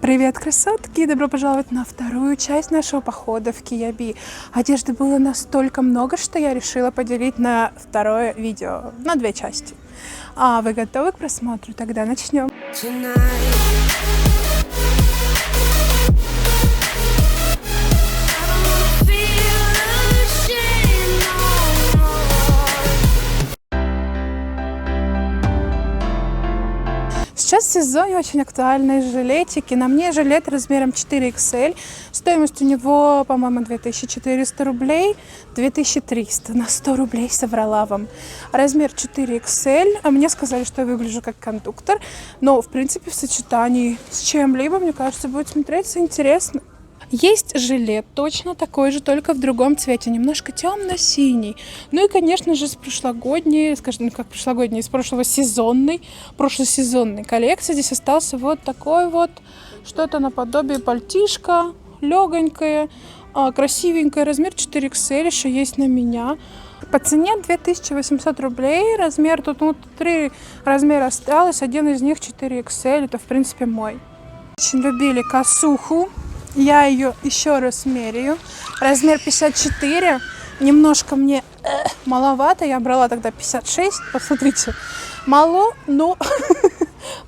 Привет, красотки! Добро пожаловать на вторую часть нашего похода в Кияби. Одежды было настолько много, что я решила поделить на второе видео, на две части. А вы готовы к просмотру? Тогда начнем. Сейчас в сезоне очень актуальные жилетики. На мне жилет размером 4XL. Стоимость у него, по-моему, 2400 рублей. 2300. На 100 рублей соврала вам. Размер 4XL. А мне сказали, что я выгляжу как кондуктор. Но, в принципе, в сочетании с чем-либо, мне кажется, будет смотреться интересно. Есть жилет точно такой же, только в другом цвете, немножко темно-синий. Ну и, конечно же, с прошлогодней, скажем, как прошлогодней, из прошлосезонной коллекции здесь остался вот такой вот, что-то наподобие пальтишка, легонькое, красивенькое, размер 4XL, еще есть на меня. По цене 2800 рублей, размер, тут 3 размера осталось, один из них 4XL, это, в принципе, мой. Очень любили косуху. Я ее еще раз меряю. Размер 54. Немножко мне маловато. Я брала тогда 56. Посмотрите. Мало, но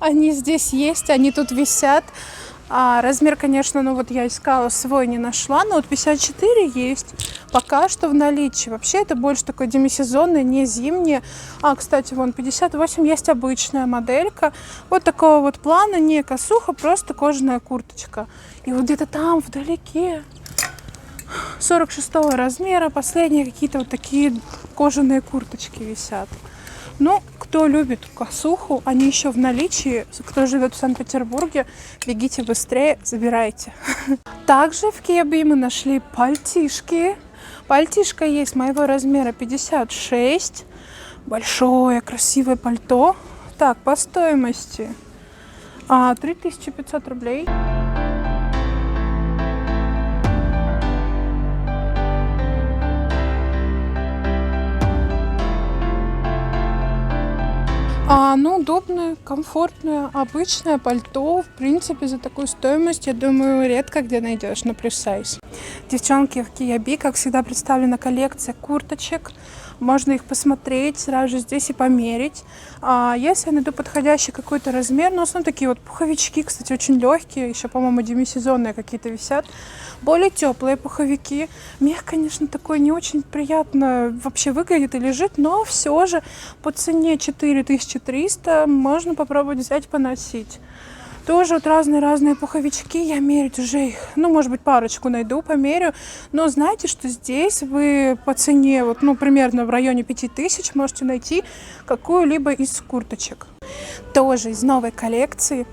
они здесь есть. Они тут висят. Размер, конечно, я искала свой, не нашла. Но 54 есть. Пока что в наличии. Вообще это больше такое демисезонное, не зимнее. Кстати, вон 58 есть обычная моделька. Вот такого вот плана. Не косуха, просто кожаная курточка. И вот где-то там, вдалеке, 46 размера, последние какие-то вот такие кожаные курточки висят. Ну, кто любит косуху, они еще в наличии. Кто живет в Санкт-Петербурге, бегите быстрее, забирайте. Также в Кияби мы нашли пальтишки. Пальтишко есть моего размера 56. Большое, красивое пальто. Так, по стоимости 3500 рублей. Удобное, комфортное, обычное пальто. В принципе, за такую стоимость, я думаю, редко где найдешь на плюс-сайз. Девчонки, в Кияби, как всегда, представлена коллекция курточек. Можно их посмотреть сразу же здесь и померить. Если я найду подходящий какой-то размер, в основном такие вот пуховички, кстати, очень легкие, еще, по-моему, демисезонные какие-то висят. Более теплые пуховики. Мех, конечно, такой не очень приятно вообще выглядит и лежит, но все же по цене 4300 можно попробовать взять, поносить. Тоже вот разные пуховички, я мерить уже их, может быть, парочку найду, померю. Но знаете, что здесь вы по цене, примерно в районе 5000 можете найти какую-либо из курточек. Тоже из новой коллекции.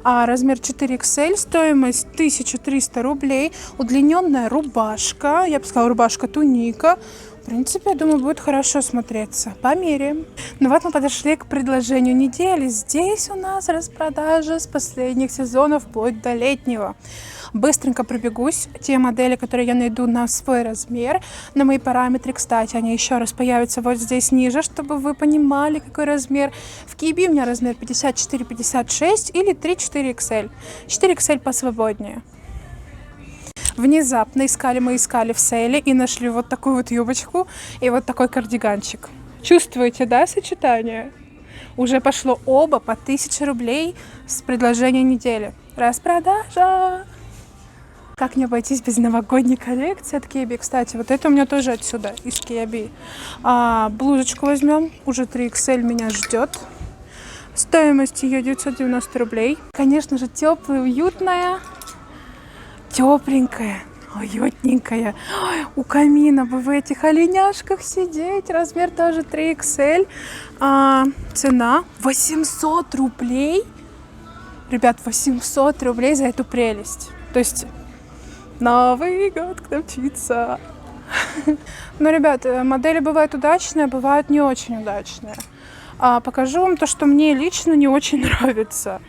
Размер 4XL, стоимость 1300 рублей. Удлиненная рубашка, я бы сказала, рубашка-туника. В принципе, я думаю, будет хорошо смотреться. Померяем. Мы подошли к предложению недели. Здесь у нас распродажа с последних сезонов вплоть до летнего. Быстренько пробегусь. Те модели, которые я найду на свой размер, на мои параметры, кстати, они еще раз появятся вот здесь ниже, чтобы вы понимали, какой размер. В Кияби у меня размер 54-56 или 3-4XL. 4XL посвободнее. Внезапно мы искали в сейле и нашли вот такую вот юбочку и вот такой кардиганчик. Чувствуете, да, сочетание? Уже пошло оба по 1000 рублей с предложения недели. Распродажа! Как не обойтись без новогодней коллекции от Кияби? Кстати, вот это у меня тоже отсюда, из Кияби. Блузочку возьмем, уже 3XL меня ждет. Стоимость ее 990 рублей. Конечно же, теплая, уютная. Тепленькая, уютненькая. У камина бы в этих оленяшках сидеть. Размер тоже 3XL. Цена 800 рублей. Ребят, 800 рублей за эту прелесть. То есть Новый год к нам мчится. Ребят, модели бывают удачные, бывают не очень удачные. Покажу вам то, что мне лично не очень нравится.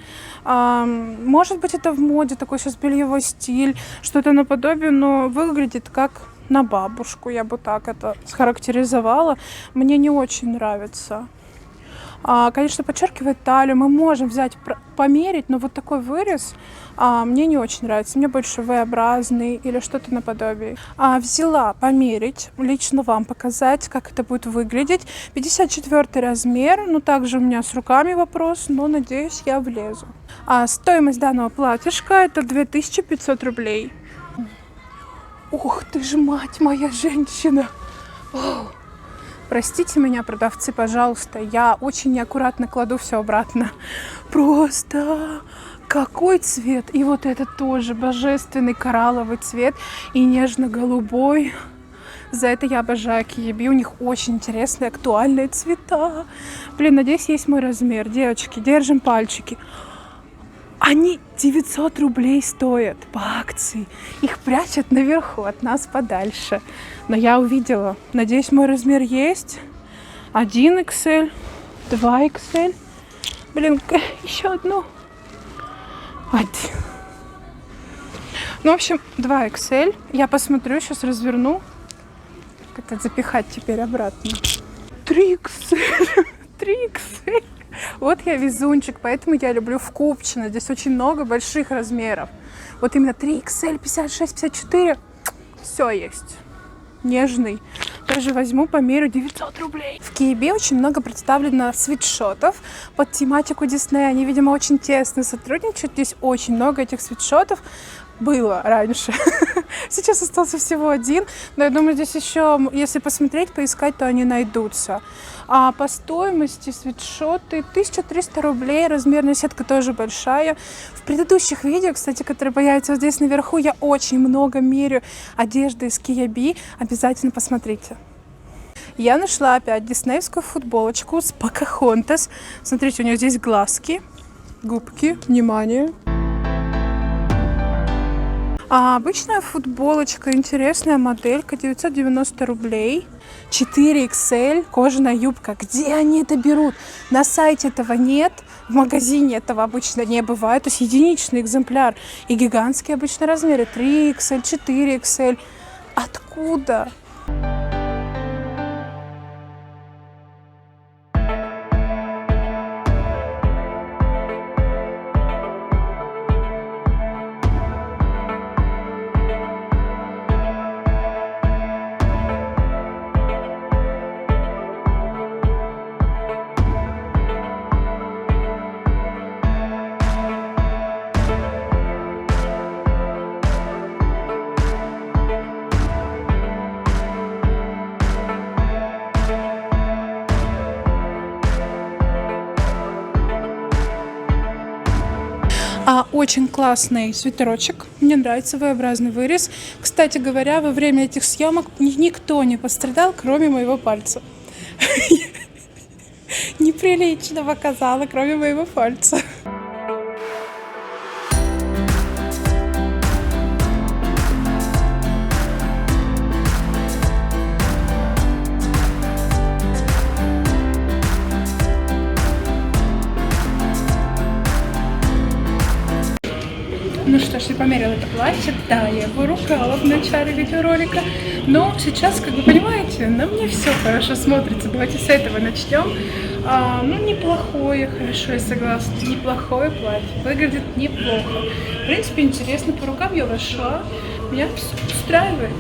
Может быть, это в моде, такой сейчас бельевой стиль, что-то наподобие, но выглядит как на бабушку, я бы так это схарактеризовала. Мне не очень нравится. Конечно, подчеркивает талию. Мы можем взять, померить, но вот такой вырез мне не очень нравится. Мне больше V-образный или что-то наподобие. Взяла померить, лично вам показать, как это будет выглядеть. 54 размер, ну также у меня с руками вопрос, но надеюсь, я влезу. Стоимость данного платьишка это 2500 рублей. Ух ты ж, мать моя женщина! Простите меня, продавцы, пожалуйста, я очень неаккуратно кладу все обратно. Просто какой цвет! И вот этот тоже божественный коралловый цвет и нежно-голубой. За это я обожаю Киеби, у них очень интересные, актуальные цвета. Блин, надеюсь, есть мой размер. Девочки, держим пальчики. Они 900 рублей стоят по акции. Их прячут наверху, от нас подальше. Но я увидела. Надеюсь, мой размер есть. 1XL, 2XL. Блин, еще одну. Ну, в общем, 2XL. Я посмотрю, сейчас разверну. Как это запихать теперь обратно. 3XL. 3XL. Вот я везунчик, поэтому я люблю в купчино. Здесь очень много больших размеров. Вот именно 3XL, 56, 54. Все есть. Нежный. Даже возьму, померю, 900 рублей. В Киеби очень много представлено свитшотов под тематику Диснея. Они, видимо, очень тесно сотрудничают. Здесь очень много этих свитшотов. Было раньше. Сейчас остался всего один. Но я думаю, здесь еще, если посмотреть, поискать, то они найдутся. А по стоимости свитшоты 1300 рублей. Размерная сетка тоже большая. В предыдущих видео, кстати, которые появятся вот здесь наверху, я очень много мерю одежды из Киеби. Обязательно посмотрите. Я нашла опять диснеевскую футболочку с Покахонтас. Смотрите, у нее здесь глазки, губки, внимание. Обычная футболочка, интересная моделька, 990 рублей. 4XL, кожаная юбка. Где они это берут? На сайте этого нет, в магазине этого обычно не бывает. То есть единичный экземпляр. И гигантские обычные размеры. 3XL, 4XL. Откуда? Очень классный свитерочек. Мне нравится V-образный вырез. Кстати говоря, во время этих съемок никто не пострадал, кроме моего пальца. Неприлично показала, кроме моего пальца. Ну что ж, я померила это платье, да, я его ругала в начале видеоролика, но сейчас, как вы понимаете, на мне все хорошо смотрится. Давайте с этого начнем. Ну, неплохое, хорошо, я согласна, неплохое платье, выглядит неплохо. В принципе, интересно, по рукам я вошла, меня все устраивает.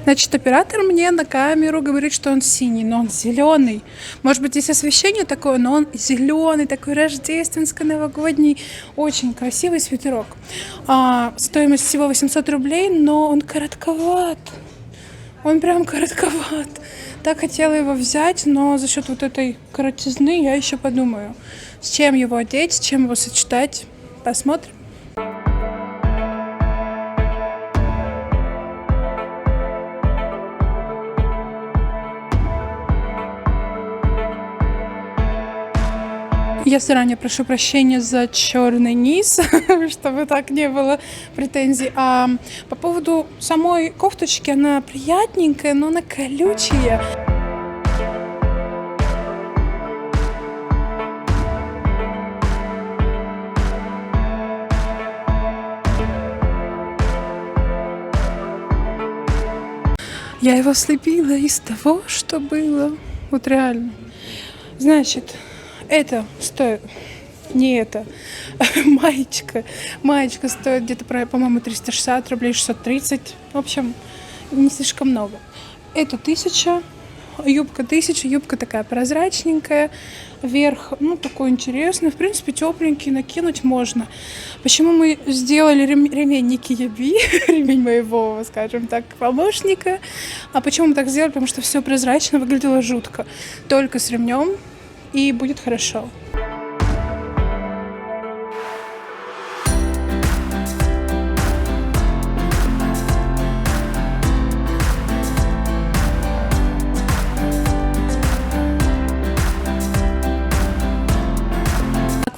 Значит, оператор мне на камеру говорит, что он синий, но он зеленый. Может быть, здесь освещение такое, но он зеленый, такой рождественско-новогодний. Очень красивый свитерок. Стоимость всего 800 рублей, но он коротковат. Он прям коротковат. Так хотела его взять, но за счет вот этой коротизны я еще подумаю, с чем его одеть, с чем его сочетать. Посмотрим. Я заранее прошу прощения за черный низ, чтобы так не было претензий. А по поводу самой кофточки, она приятненькая, но она колючая. Я его слепила из того, что было. Вот реально. Значит, это стоит... Не это. Маечка. Маечка стоит где-то, по-моему, 360 рублей, 630. В общем, не слишком много. Это 1000. Юбка 1000. Юбка такая прозрачненькая. Верх, ну, такой интересный. В принципе, тепленький, накинуть можно. Почему мы сделали ремень не Кияби, ремень моего, скажем так, помощника. А почему мы так сделали? Потому что все прозрачно, выглядело жутко. Только с ремнем, и будет хорошо.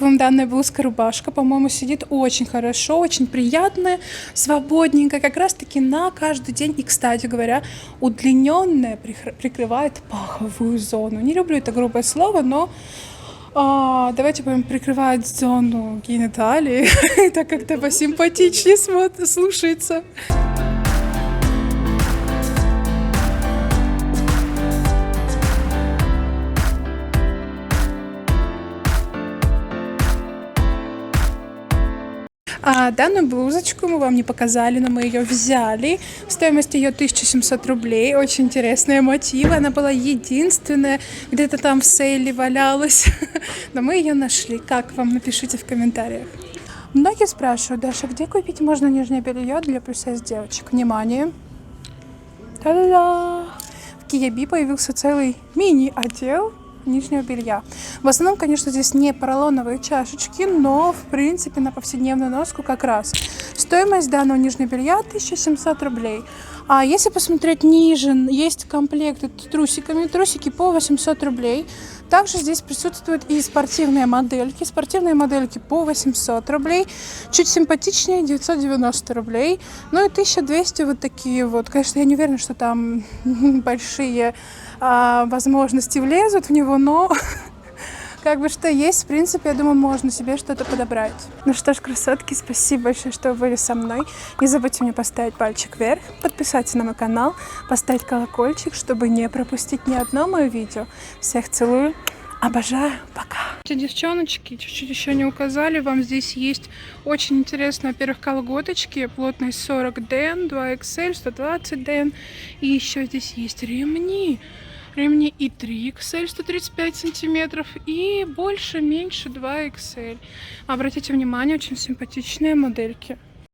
Вам данная блузка-рубашка, по-моему, сидит очень хорошо, очень приятная, свободненькая, как раз-таки на каждый день. И, кстати говоря, удлиненная прикрывает паховую зону. Не люблю это грубое слово, но давайте будем прикрывать зону гениталии. Это как-то посимпатичнее слушается. Данную блузочку мы вам не показали, но мы ее взяли. Стоимость ее 1700 рублей. Очень интересные мотивы. Она была единственная. Где-то там в сейле валялась. Но мы ее нашли. Как вам? Напишите в комментариях. Многие спрашивают: Даша, где купить можно нижнее белье для плюс-сайз девочек? Внимание! Та-да-да! В Кияби появился целый мини-отдел нижнего белья. В основном, конечно, здесь не поролоновые чашечки, но, в принципе, на повседневную носку как раз. Стоимость данного нижнего белья 1700 рублей. А если посмотреть ниже, есть комплекты с трусиками, трусики по 800 рублей. Также здесь присутствуют и спортивные модельки. Спортивные модельки по 800 рублей. Чуть симпатичнее 990 рублей. Ну и 1200 вот такие вот. Конечно, я не уверена, что там большие возможности влезут в него, но как бы что есть, в принципе, я думаю, можно себе что-то подобрать. Ну что ж, красотки, спасибо большое, что вы были со мной. Не забудьте мне поставить пальчик вверх, подписаться на мой канал, поставить колокольчик, чтобы не пропустить ни одно мое видео. Всех целую, обожаю, пока. Девчоночки, чуть-чуть еще не указали, вам здесь есть очень интересные, во-первых, колготочки, плотность 40 дн, 2XL, 120 дн, и еще здесь есть ремни и 3XL, 135 сантиметров, и больше-меньше 2XL. Обратите внимание, очень симпатичные модельки.